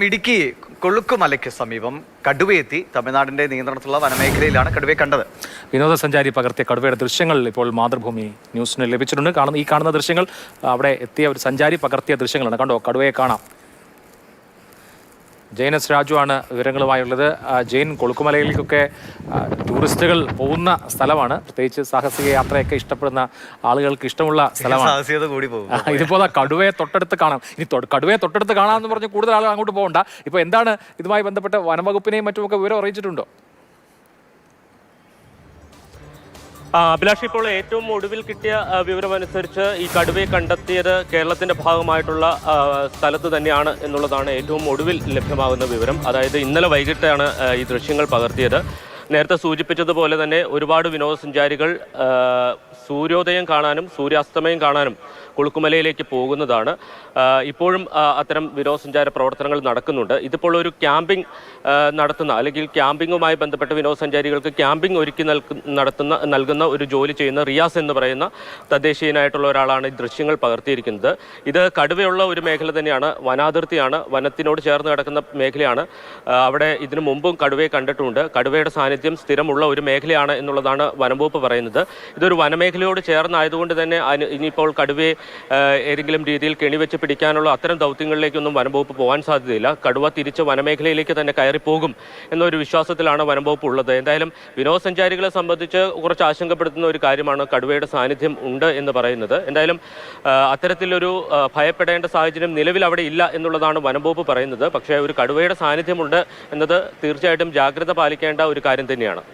ഇടുക്കി കൊളുക്കുമലയ്ക്ക് സമീപം കടുവയെത്തി തമിഴ്നാടിന്റെ നിയന്ത്രണത്തിലുള്ള വനമേഖലയിലാണ് കടുവയെ കണ്ടത്. വിനോദസഞ്ചാരി പകർത്തിയ കടുവയുടെ ദൃശ്യങ്ങൾ ഇപ്പോൾ മാതൃഭൂമി ന്യൂസിന് ലഭിച്ചിട്ടുണ്ട്. ഈ കാണുന്ന ദൃശ്യങ്ങൾ അവിടെ എത്തിയ ഒരു സഞ്ചാരി പകർത്തിയ ദൃശ്യങ്ങളാണ്. കണ്ടോ, കടുവയെ കാണാം. ജെയിൻ എസ് രാജു ആണ് വിവരങ്ങളുമായുള്ളത്. ജെയിൻ, കൊളുക്കുമലയിലേക്കൊക്കെ ടൂറിസ്റ്റുകൾ പോകുന്ന സ്ഥലമാണ്. പ്രത്യേകിച്ച് സാഹസിക യാത്രയൊക്കെ ഇഷ്ടപ്പെടുന്ന ആളുകൾക്ക് ഇഷ്ടമുള്ള സ്ഥലമാണ്. ഇതിപ്പോ കടുവയെ തൊട്ടടുത്ത് കാണാം. ഇനി കടുവയെ തൊട്ടടുത്ത് കാണാമെന്ന് പറഞ്ഞ് കൂടുതൽ ആളുകൾ അങ്ങോട്ട് പോകണ്ട. ഇപ്പൊ എന്താണ് ഇതുമായി ബന്ധപ്പെട്ട് വനംവകുപ്പിനെയും മറ്റുമൊക്കെ വിവരം അറിയിച്ചിട്ടുണ്ടോ? അഭിലാഷ്, ഇപ്പോൾ ഏറ്റവും ഒടുവിൽ കിട്ടിയ വിവരമനുസരിച്ച് ഈ കടുവയെ കണ്ടെത്തിയത് കേരളത്തിന്റെ ഭാഗമായിട്ടുള്ള സ്ഥലത്ത് തന്നെയാണ് എന്നുള്ളതാണ് ഏറ്റവും ഒടുവിൽ ലഭ്യമാകുന്ന വിവരം. അതായത് ഇന്നലെ വൈകിട്ടാണ് ഈ ദൃശ്യങ്ങൾ പകർത്തിയത്. നേരത്തെ സൂചിപ്പിച്ചതുപോലെ തന്നെ ഒരുപാട് വിനോദസഞ്ചാരികൾ സൂര്യോദയം കാണാനും സൂര്യാസ്തമയം കാണാനും കൊളുക്കുമലയിലേക്ക് പോകുന്നതാണ്. ഇപ്പോഴും അത്തരം വിനോദസഞ്ചാര പ്രവർത്തനങ്ങൾ നടക്കുന്നുണ്ട്. ഇതിപ്പോൾ ഒരു ക്യാമ്പിംഗ് നടത്തുന്ന അല്ലെങ്കിൽ ക്യാമ്പിങ്ങുമായി ബന്ധപ്പെട്ട വിനോദസഞ്ചാരികൾക്ക് ക്യാമ്പിംഗ് ഒരുക്കി നൽകുന്ന ഒരു ജോലി ചെയ്യുന്ന റിയാസ് എന്ന് പറയുന്ന തദ്ദേശീയനായിട്ടുള്ള ഒരാളാണ് ഈ ദൃശ്യങ്ങൾ പകർത്തിയിരിക്കുന്നത്. ഇത് കടുവയുള്ള ഒരു മേഖല തന്നെയാണ്, വനാതിർത്തിയാണ്, വനത്തിനോട് ചേർന്ന് കിടക്കുന്ന മേഖലയാണ്. അവിടെ ഇതിനു മുമ്പും കടുവയെ കണ്ടിട്ടുണ്ട്. കടുവയുടെ സാന്നിധ്യം സ്ഥിരമുള്ള ഒരു മേഖലയാണ് എന്നുള്ളതാണ് വനംവകുപ്പ് പറയുന്നത്. ഇതൊരു വനമേഖലയോട് ചേർന്നായതുകൊണ്ട് തന്നെ ഇനിയിപ്പോൾ കടുവയെ ഏതെങ്കിലും രീതിയിൽ കെണിവെച്ച് പിടിക്കാനുള്ള അത്തരം ദൗത്യങ്ങളിലേക്കൊന്നും വനംവകുപ്പ് പോകാൻ സാധ്യതയില്ല. കടുവ തിരിച്ച് വനമേഖലയിലേക്ക് തന്നെ കയറിപ്പോകും എന്നൊരു വിശ്വാസത്തിലാണ് വനംവകുപ്പ് ഉള്ളത്. എന്തായാലും വിനോദസഞ്ചാരികളെ സംബന്ധിച്ച് കുറച്ച് ആശങ്കപ്പെടുത്തുന്ന ഒരു കാര്യമാണ് കടുവയുടെ സാന്നിധ്യം ഉണ്ട് എന്ന് പറയുന്നത്. എന്തായാലും അത്തരത്തിലൊരു ഭയപ്പെടേണ്ട സാഹചര്യം നിലവിൽ അവിടെ ഇല്ല എന്നുള്ളതാണ് വനംവകുപ്പ് പറയുന്നത്. പക്ഷേ ഒരു കടുവയുടെ സാന്നിധ്യമുണ്ട് എന്നത് തീർച്ചയായിട്ടും ജാഗ്രത പാലിക്കേണ്ട ഒരു കാര്യം തന്നെയാണ്.